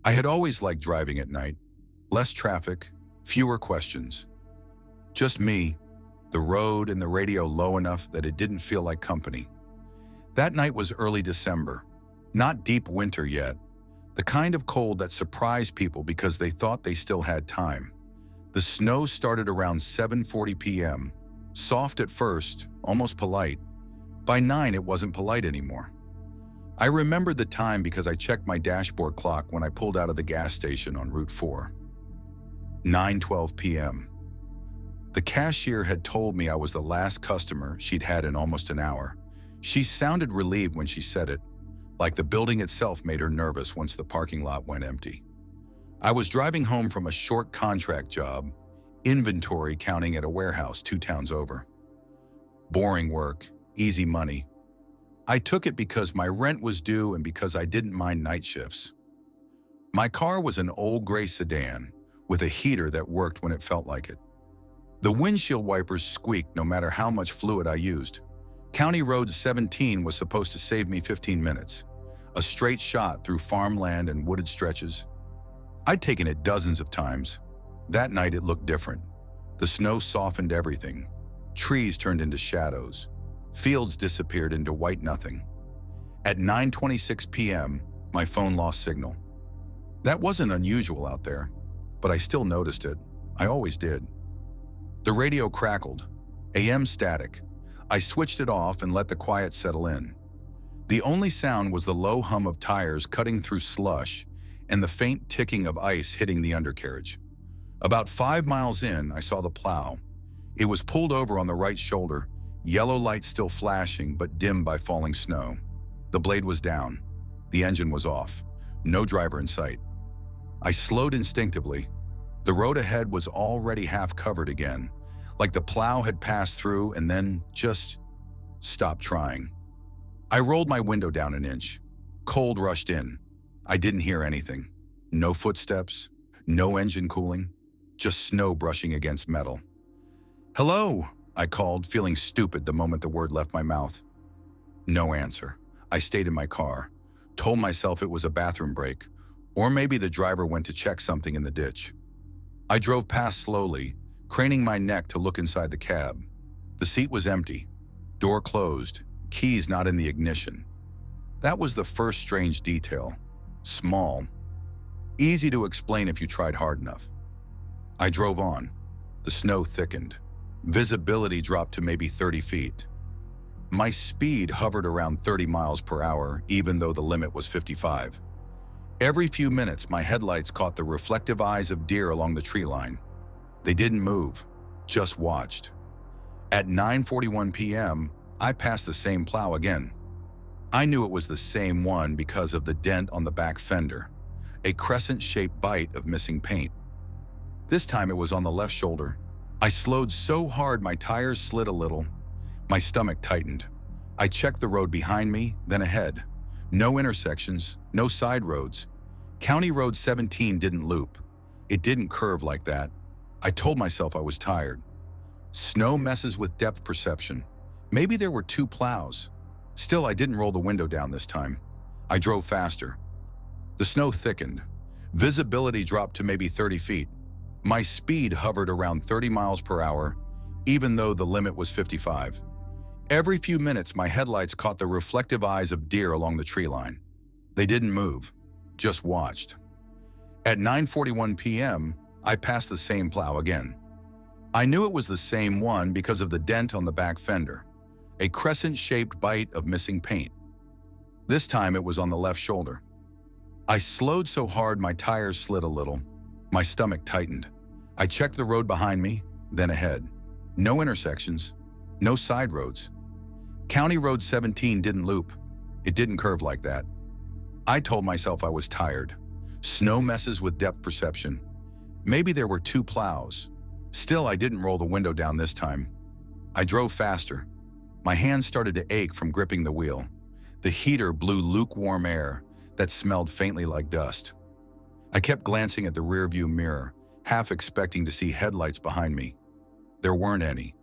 I had always liked driving at night. Less traffic, fewer questions. Just me, the road and the radio low enough that it didn't feel like company. That night was early December. Not deep winter yet. The kind of cold that surprised people because they thought they still had time. The snow started around 7:40 p.m. Soft at first, almost polite. By 9, it wasn't polite anymore. I remembered the time because I checked my dashboard clock when I pulled out of the gas station on Route 4. 9:12 p.m. The cashier had told me I was the last customer she'd had in almost an hour. She sounded relieved when she said it, like the building itself made her nervous once the parking lot went empty. I was driving home from a short contract job, inventory counting at a warehouse 2 towns over. Boring work, easy money. I took it because my rent was due and because I didn't mind night shifts. My car was an old gray sedan with a heater that worked when it felt like it. The windshield wipers squeaked no matter how much fluid I used. County Road 17 was supposed to save me 15 minutes, a straight shot through farmland and wooded stretches. I'd taken it dozens of times. That night it looked different. The snow softened everything. Trees turned into shadows. Fields disappeared into white nothing. At 9:26 p.m., my phone lost signal. That wasn't unusual out there, but I still noticed it. I always did. The radio crackled, AM static. I switched it off and let the quiet settle in. The only sound was the low hum of tires cutting through slush and the faint ticking of ice hitting the undercarriage. About 5 miles in, I saw the plow. It was pulled over on the right shoulder, yellow light still flashing but dimmed by falling snow. The blade was down. The engine was off. No driver in sight. I slowed instinctively. The road ahead was already half covered again, like the plow had passed through and then just stopped trying. I rolled my window down an inch. Cold rushed in. I didn't hear anything. No footsteps, no engine cooling, just snow brushing against metal. "Hello," I called, feeling stupid the moment the word left my mouth. No answer. I stayed in my car, told myself it was a bathroom break, or maybe the driver went to check something in the ditch. I drove past slowly, craning my neck to look inside the cab. The seat was empty, door closed, keys not in the ignition. That was the first strange detail. Small. Easy to explain if you tried hard enough. I drove on. The snow thickened. Visibility dropped to maybe 30 feet. My speed hovered around 30 miles per hour, even though the limit was 55. Every few minutes, my headlights caught the reflective eyes of deer along the tree line. They didn't move, just watched. At 9:41 p.m., I passed the same plow again. I knew it was the same one because of the dent on the back fender, a crescent-shaped bite of missing paint. This time it was on the left shoulder. I slowed so hard my tires slid a little. My stomach tightened. I checked the road behind me, then ahead. No intersections, no side roads. County Road 17 didn't loop. It didn't curve like that. I told myself I was tired. Snow messes with depth perception. Maybe there were 2 plows. Still, I didn't roll the window down this time. I drove faster. The snow thickened. Visibility dropped to maybe 30 feet. My speed hovered around 30 miles per hour, even though the limit was 55. Every few minutes, my headlights caught the reflective eyes of deer along the tree line. They didn't move, just watched. At 9:41 p.m., I passed the same plow again. I knew it was the same one because of the dent on the back fender, a crescent-shaped bite of missing paint. This time it was on the left shoulder. I slowed so hard my tires slid a little. My stomach tightened. I checked the road behind me, then ahead. No intersections, no side roads. County Road 17 didn't loop. It didn't curve like that. I told myself I was tired. Snow messes with depth perception. Maybe there were 2 plows. Still, I didn't roll the window down this time. I drove faster. My hands started to ache from gripping the wheel. The heater blew lukewarm air that smelled faintly like dust. I kept glancing at the rearview mirror, half expecting to see headlights behind me. There weren't any.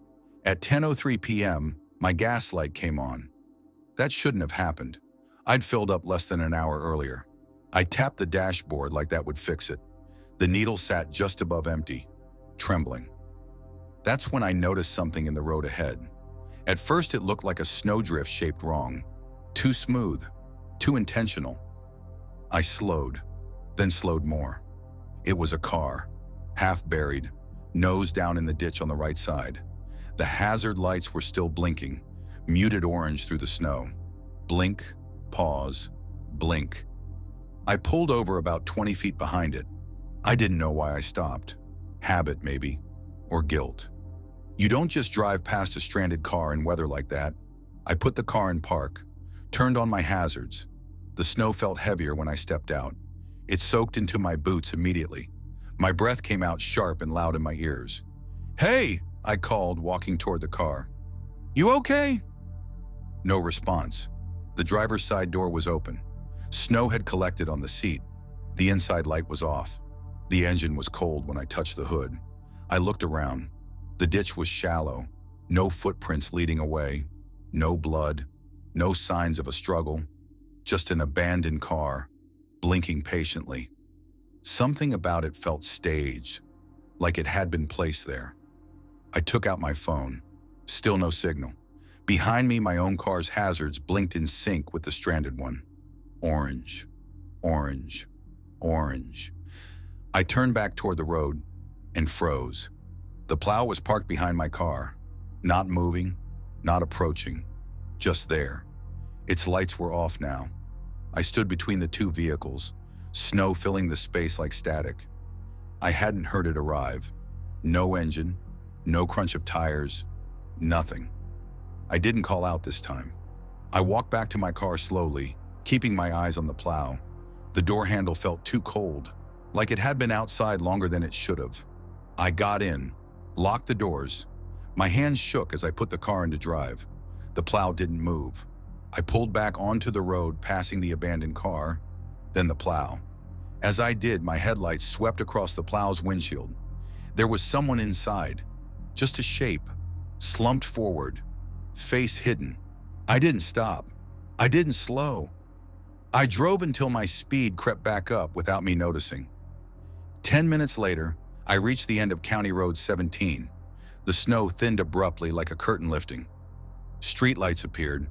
At 10:03 p.m., my gas light came on. That shouldn't have happened. I'd filled up less than an hour earlier. I tapped the dashboard like that would fix it. The needle sat just above empty, trembling. That's when I noticed something in the road ahead. At first it looked like a snowdrift shaped wrong. Too smooth, too intentional. I slowed, then slowed more. It was a car, half buried, nose down in the ditch on the right side. The hazard lights were still blinking, muted orange through the snow. Blink, pause, blink. I pulled over about 20 feet behind it. I didn't know why I stopped. Habit, maybe, or guilt. You don't just drive past a stranded car in weather like that. I put the car in park, turned on my hazards. The snow felt heavier when I stepped out. It soaked into my boots immediately. My breath came out sharp and loud in my ears. "Hey!" I called, walking toward the car. "You okay?" No response. The driver's side door was open. Snow had collected on the seat. The inside light was off. The engine was cold when I touched the hood. I looked around. The ditch was shallow. No footprints leading away. No blood. No signs of a struggle. Just an abandoned car, blinking patiently. Something about it felt staged, like it had been placed there. I took out my phone. Still no signal. Behind me, my own car's hazards blinked in sync with the stranded one. Orange, orange, orange. I turned back toward the road and froze. The plow was parked behind my car, not moving, not approaching, just there. Its lights were off now. I stood between the two vehicles, snow filling the space like static. I hadn't heard it arrive. No engine, no crunch of tires, nothing. I didn't call out this time. I walked back to my car slowly, keeping my eyes on the plow. The door handle felt too cold, like it had been outside longer than it should have. I got in, locked the doors. My hands shook as I put the car into drive. The plow didn't move. I pulled back onto the road, passing the abandoned car, then the plow. As I did, my headlights swept across the plow's windshield. There was someone inside, just a shape, slumped forward, face hidden. I didn't stop. I didn't slow. I drove until my speed crept back up without me noticing. 10 minutes later, I reached the end of County Road 17. The snow thinned abruptly like a curtain lifting. Streetlights appeared.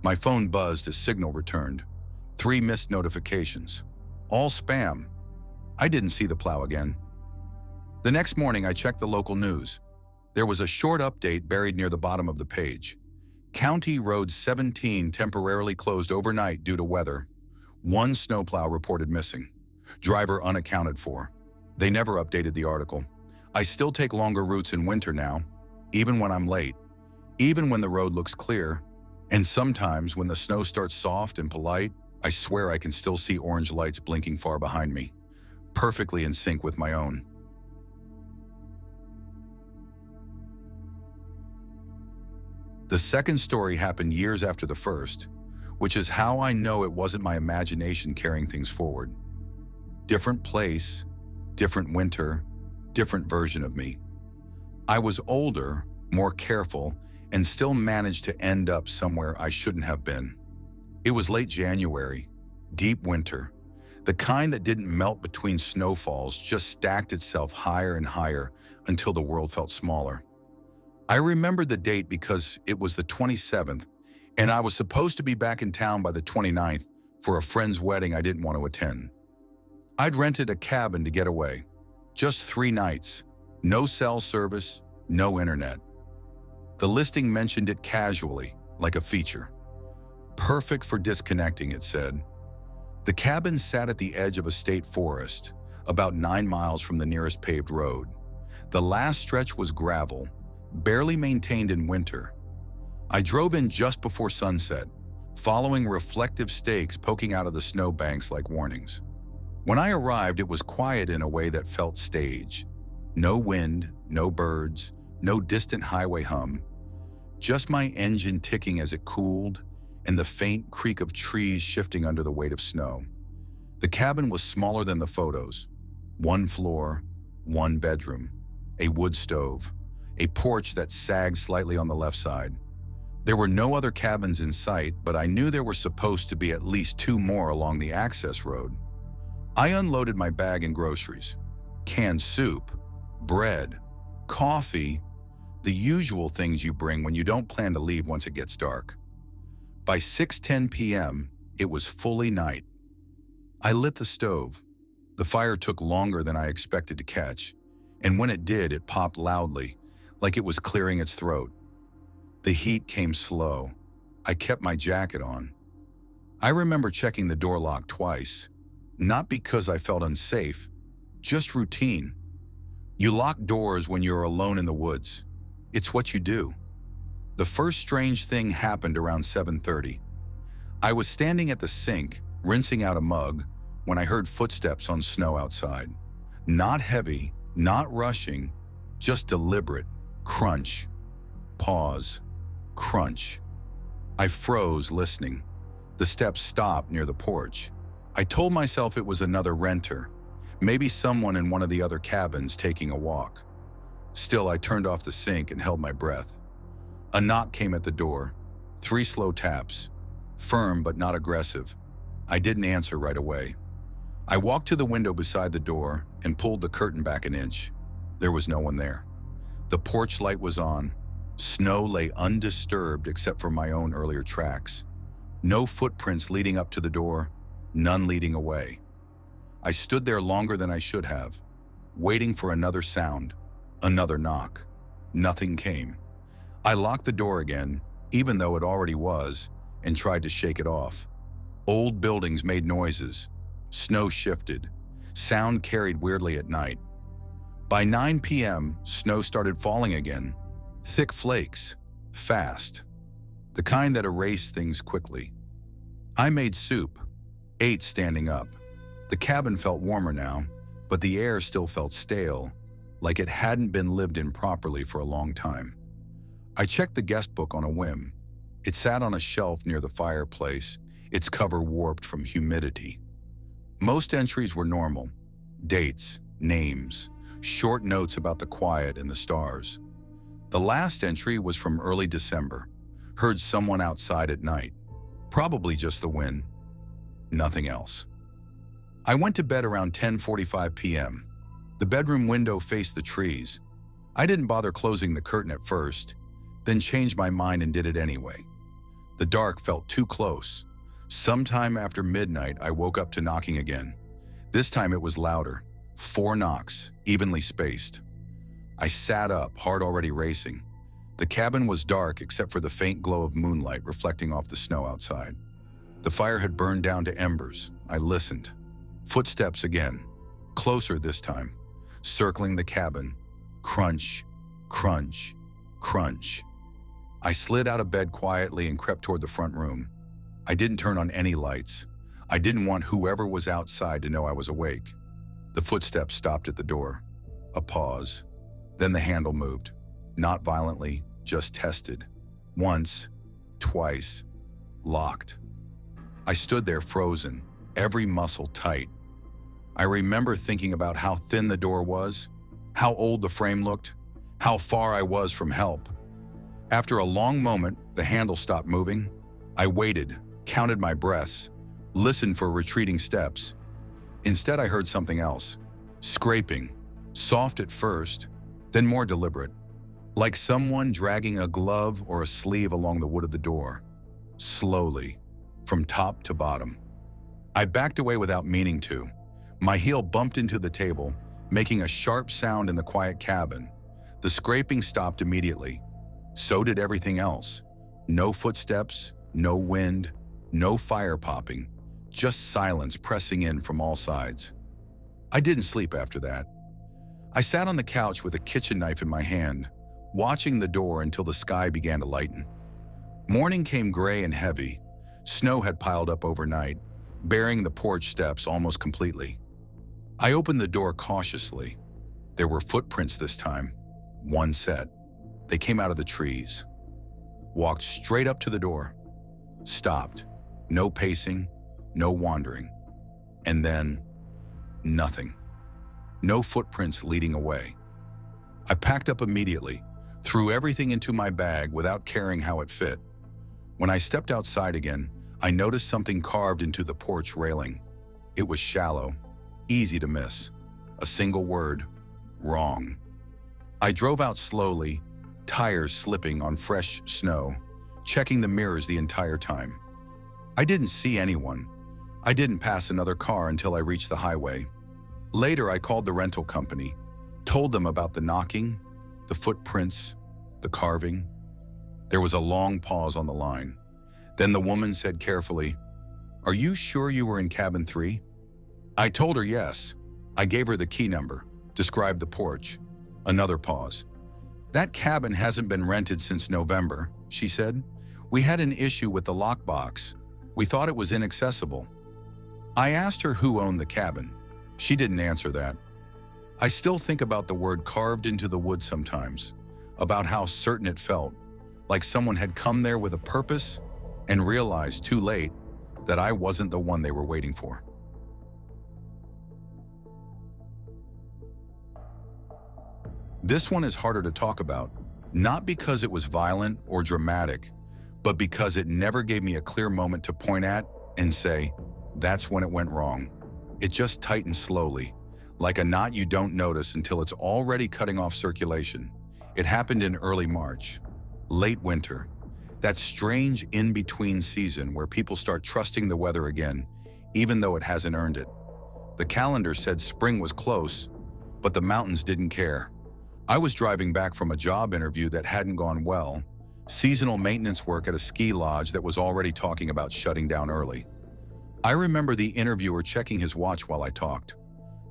My phone buzzed as signal returned. 3 missed notifications. All spam. I didn't see the plow again. The next morning, I checked the local news. There was a short update buried near the bottom of the page. County Road 17 temporarily closed overnight due to weather. 1 snowplow reported missing. Driver unaccounted for. They never updated the article. I still take longer routes in winter now, even when I'm late, even when the road looks clear, and sometimes when the snow starts soft and polite, I swear I can still see orange lights blinking far behind me, perfectly in sync with my own. The second story happened years after the first, which is how I know it wasn't my imagination carrying things forward. Different place, different winter, different version of me. I was older, more careful, and still managed to end up somewhere I shouldn't have been. It was late January, deep winter, the kind that didn't melt between snowfalls, just stacked itself higher and higher until the world felt smaller. I remembered the date because it was the 27th, and I was supposed to be back in town by the 29th for a friend's wedding I didn't want to attend. I'd rented a cabin to get away. Just 3 nights, no cell service, no internet. The listing mentioned it casually, like a feature. Perfect for disconnecting, it said. The cabin sat at the edge of a state forest, about 9 miles from the nearest paved road. The last stretch was gravel, barely maintained in winter. I drove in just before sunset, following reflective stakes poking out of the snowbanks like warnings. When I arrived, it was quiet in a way that felt staged. No wind, no birds, no distant highway hum. Just my engine ticking as it cooled, and the faint creak of trees shifting under the weight of snow. The cabin was smaller than the photos. 1 floor, 1 bedroom, a wood stove, a porch that sagged slightly on the left side. There were no other cabins in sight, but I knew there were supposed to be at least 2 more along the access road. I unloaded my bag and groceries. Canned soup, bread, coffee, the usual things you bring when you don't plan to leave once it gets dark. By 6:10 p.m., it was fully night. I lit the stove. The fire took longer than I expected to catch, and when it did, it popped loudly, like it was clearing its throat. The heat came slow. I kept my jacket on. I remember checking the door lock twice, not because I felt unsafe, just routine. You lock doors when you're alone in the woods. It's what you do. The first strange thing happened around 7:30. I was standing at the sink, rinsing out a mug, when I heard footsteps on snow outside. Not heavy, not rushing, just deliberate. Crunch. Pause. Crunch. I froze, listening. The steps stopped near the porch. I told myself it was another renter, maybe someone in one of the other cabins taking a walk. Still, I turned off the sink and held my breath. A knock came at the door. 3 slow taps. Firm but not aggressive. I didn't answer right away. I walked to the window beside the door and pulled the curtain back an inch. There was no one there. The porch light was on. Snow lay undisturbed except for my own earlier tracks. No footprints leading up to the door, none leading away. I stood there longer than I should have, waiting for another sound, another knock. Nothing came. I locked the door again, even though it already was, and tried to shake it off. Old buildings made noises. Snow shifted. Sound carried weirdly at night. By 9 p.m., snow started falling again. Thick flakes. Fast. The kind that erased things quickly. I made soup. Ate standing up. The cabin felt warmer now, but the air still felt stale, like it hadn't been lived in properly for a long time. I checked the guest book on a whim. It sat on a shelf near the fireplace, its cover warped from humidity. Most entries were normal. Dates, names, short notes about the quiet and the stars. The last entry was from early December. Heard someone outside at night. Probably just the wind. Nothing else. I went to bed around 10:45 p.m. The bedroom window faced the trees. I didn't bother closing the curtain at first, then changed my mind and did it anyway. The dark felt too close. Sometime after midnight, I woke up to knocking again. This time it was louder. 4 knocks, evenly spaced. I sat up, heart already racing. The cabin was dark except for the faint glow of moonlight reflecting off the snow outside. The fire had burned down to embers. I listened. Footsteps again. Closer this time. Circling the cabin. Crunch, crunch, crunch. I slid out of bed quietly and crept toward the front room. I didn't turn on any lights. I didn't want whoever was outside to know I was awake. The footsteps stopped at the door. A pause. Then the handle moved. Not violently, just tested. Once, twice, locked. I stood there frozen, every muscle tight. I remember thinking about how thin the door was, how old the frame looked, how far I was from help. After a long moment, the handle stopped moving. I waited, counted my breaths, listened for retreating steps. Instead, I heard something else. Scraping, soft at first, then more deliberate. Like someone dragging a glove or a sleeve along the wood of the door. Slowly, from top to bottom. I backed away without meaning to. My heel bumped into the table, making a sharp sound in the quiet cabin. The scraping stopped immediately. So did everything else. No footsteps, no wind, no fire popping, just silence pressing in from all sides. I didn't sleep after that. I sat on the couch with a kitchen knife in my hand, watching the door until the sky began to lighten. Morning came gray and heavy. Snow had piled up overnight, burying the porch steps almost completely. I opened the door cautiously. There were footprints this time, one set. They came out of the trees. Walked straight up to the door. Stopped. No pacing, no wandering. And then, nothing. No footprints leading away. I packed up immediately, threw everything into my bag without caring how it fit. When I stepped outside again, I noticed something carved into the porch railing. It was shallow, Easy to miss. A single word. Wrong. I drove out slowly, tires slipping on fresh snow, checking the mirrors the entire time. I didn't see anyone. I didn't pass another car until I reached the highway. Later, I called the rental company, told them about the knocking, the footprints, the carving. There was a long pause on the line. Then the woman said carefully, "Are you sure you were in cabin 3? I told her yes. I gave her the key number, described the porch. Another pause. "That cabin hasn't been rented since November," she said. "We had an issue with the lockbox. We thought it was inaccessible." I asked her who owned the cabin. She didn't answer that. I still think about the word carved into the wood sometimes, about how certain it felt, like someone had come there with a purpose and realized too late that I wasn't the one they were waiting for. This one is harder to talk about, not because it was violent or dramatic, but because it never gave me a clear moment to point at and say, that's when it went wrong. It just tightened slowly, like a knot you don't notice until it's already cutting off circulation. It happened in early March, late winter, that strange in-between season where people start trusting the weather again, even though it hasn't earned it. The calendar said spring was close, but the mountains didn't care. I was driving back from a job interview that hadn't gone well, seasonal maintenance work at a ski lodge that was already talking about shutting down early. I remember the interviewer checking his watch while I talked.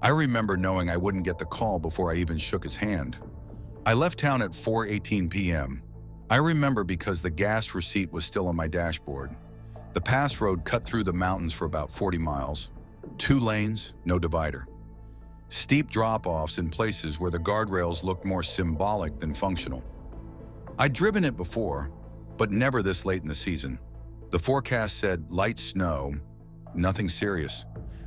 I remember knowing I wouldn't get the call before I even shook his hand. I left town at 4:18 p.m. I remember because the gas receipt was still on my dashboard. The pass road cut through the mountains for about 40 miles. 2 lanes, no divider. Steep drop-offs in places where the guardrails looked more symbolic than functional. I'd driven it before, but never this late in the season. The forecast said light snow, nothing serious.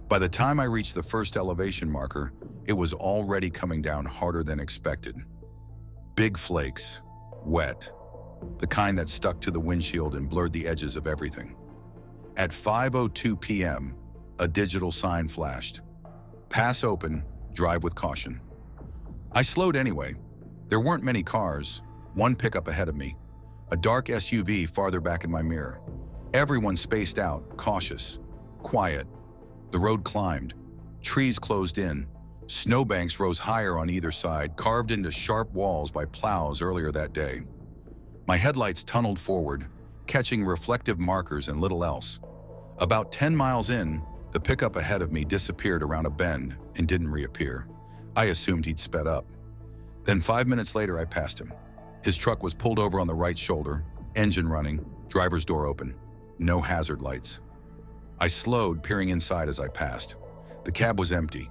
By the time I reached the first elevation marker, it was already coming down harder than expected. Big flakes, wet, the kind that stuck to the windshield and blurred the edges of everything. At 5:02 p.m., a digital sign flashed. Pass open, drive with caution. I slowed anyway. There weren't many cars, one pickup ahead of me, a dark SUV farther back in my mirror. Everyone spaced out, cautious, quiet. The road climbed, trees closed in, snowbanks rose higher on either side, carved into sharp walls by plows earlier that day. My headlights tunneled forward, catching reflective markers and little else. About 10 miles in, the pickup ahead of me disappeared around a bend and didn't reappear. I assumed he'd sped up. Then 5 minutes later, I passed him. His truck was pulled over on the right shoulder, engine running, driver's door open, no hazard lights. I slowed, peering inside as I passed. The cab was empty.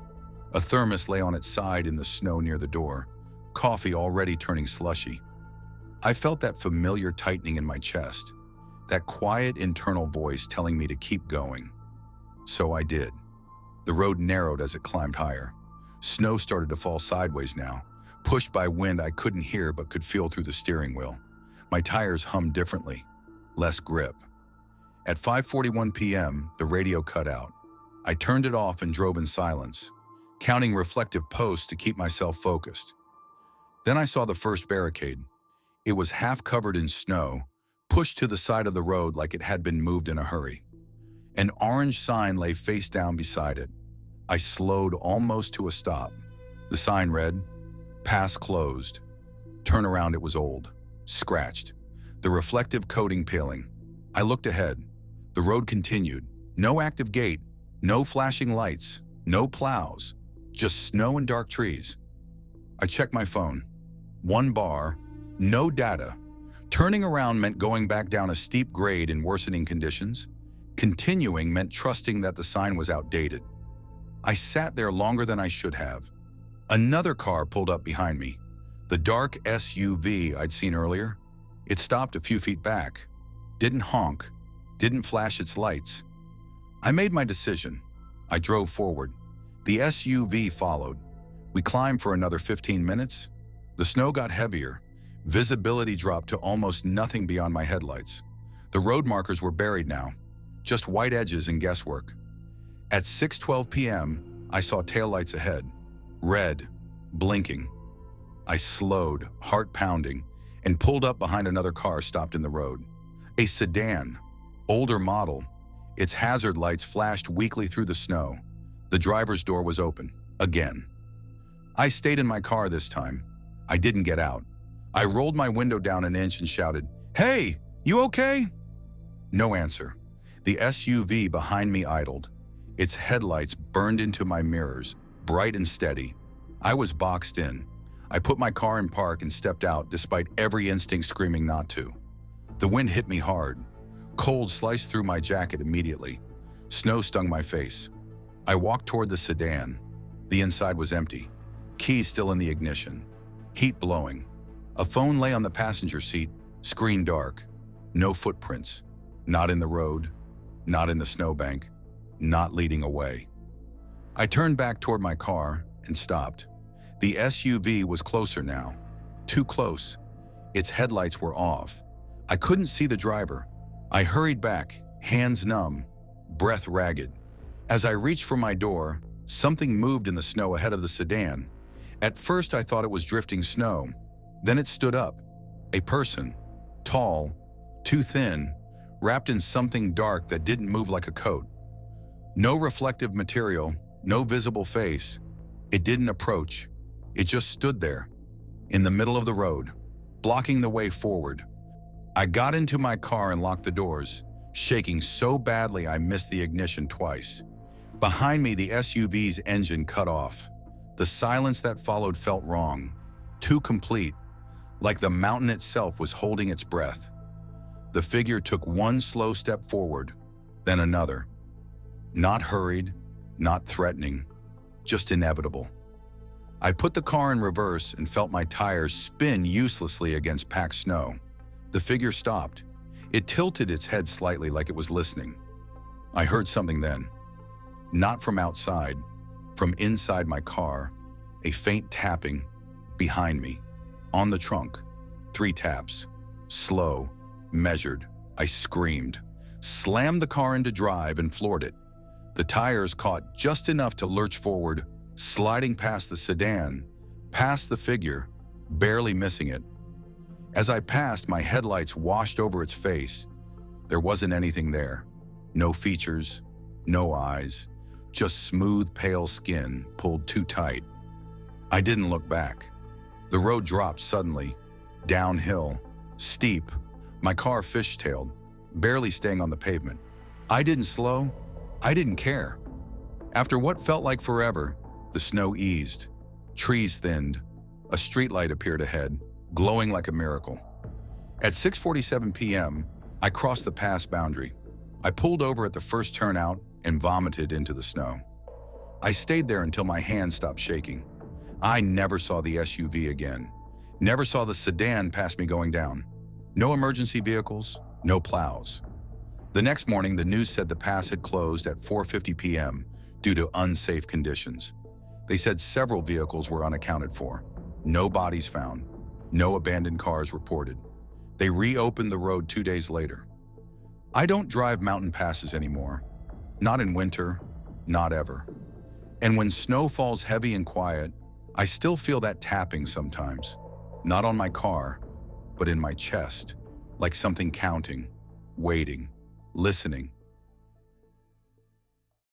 A thermos lay on its side in the snow near the door, coffee already turning slushy. I felt that familiar tightening in my chest, that quiet internal voice telling me to keep going. So I did. The road narrowed as it climbed higher. Snow started to fall sideways now, pushed by wind I couldn't hear but could feel through the steering wheel. My tires hummed differently, less grip. At 5:41 p.m., the radio cut out. I turned it off and drove in silence, counting reflective posts to keep myself focused. Then I saw the first barricade. It was half covered in snow, pushed to the side of the road like it had been moved in a hurry. An orange sign lay face down beside it. I slowed almost to a stop. The sign read, "Pass closed." Turn around, it was old, scratched, the reflective coating peeling. I looked ahead. The road continued. No active gate, no flashing lights, no plows, just snow and dark trees. I checked my phone. 1 bar, no data. Turning around meant going back down a steep grade in worsening conditions. Continuing meant trusting that the sign was outdated. I sat there longer than I should have. Another car pulled up behind me. The dark SUV I'd seen earlier. It stopped a few feet back. Didn't honk. Didn't flash its lights. I made my decision. I drove forward. The SUV followed. We climbed for another 15 minutes. The snow got heavier. Visibility dropped to almost nothing beyond my headlights. The road markers were buried now, just white edges and guesswork. At 6:12 p.m., I saw taillights ahead, red, blinking. I slowed, heart pounding, and pulled up behind another car stopped in the road. A sedan, older model. Its hazard lights flashed weakly through the snow. The driver's door was open, again. I stayed in my car this time. I didn't get out. I rolled my window down an inch and shouted, "Hey, you okay?" No answer. The SUV behind me idled. Its headlights burned into my mirrors, bright and steady. I was boxed in. I put my car in park and stepped out despite every instinct screaming not to. The wind hit me hard. Cold sliced through my jacket immediately. Snow stung my face. I walked toward the sedan. The inside was empty. Keys still in the ignition. Heat blowing. A phone lay on the passenger seat, screen dark. No footprints. Not in the road. Not in the snowbank. Not leading away. I turned back toward my car and stopped. The SUV was closer now. Too close. Its headlights were off. I couldn't see the driver. I hurried back, hands numb, breath ragged. As I reached for my door, something moved in the snow ahead of the sedan. At first I thought it was drifting snow. Then it stood up. A person, tall, too thin, wrapped in something dark that didn't move like a coat. No reflective material, no visible face. It didn't approach. It just stood there, in the middle of the road, blocking the way forward. I got into my car and locked the doors, shaking so badly I missed the ignition twice. Behind me, the SUV's engine cut off. The silence that followed felt wrong, too complete, like the mountain itself was holding its breath. The figure took one slow step forward, then another. Not hurried, not threatening, just inevitable. I put the car in reverse and felt my tires spin uselessly against packed snow. The figure stopped. It tilted its head slightly like it was listening. I heard something then. Not from outside, from inside my car, a faint tapping behind me, on the trunk. 3 taps, slow, measured. I screamed, slammed the car into drive and floored it. The tires caught just enough to lurch forward, sliding past the sedan, past the figure, barely missing it. As I passed, my headlights washed over its face. There wasn't anything there. No features, no eyes, just smooth, pale skin pulled too tight. I didn't look back. The road dropped suddenly, downhill, steep. My car fishtailed, barely staying on the pavement. I didn't slow. I didn't care. After what felt like forever, the snow eased. Trees thinned. A streetlight appeared ahead, glowing like a miracle. At 6:47 p.m., I crossed the pass boundary. I pulled over at the first turnout and vomited into the snow. I stayed there until my hands stopped shaking. I never saw the SUV again. Never saw the sedan pass me going down. No emergency vehicles, no plows. The next morning, the news said the pass had closed at 4:50 p.m. due to unsafe conditions. They said several vehicles were unaccounted for. No bodies found. No abandoned cars reported. They reopened the road 2 days later. I don't drive mountain passes anymore. Not in winter, not ever. And when snow falls heavy and quiet, I still feel that tapping sometimes. Not on my car, but in my chest, like something counting, waiting, listening.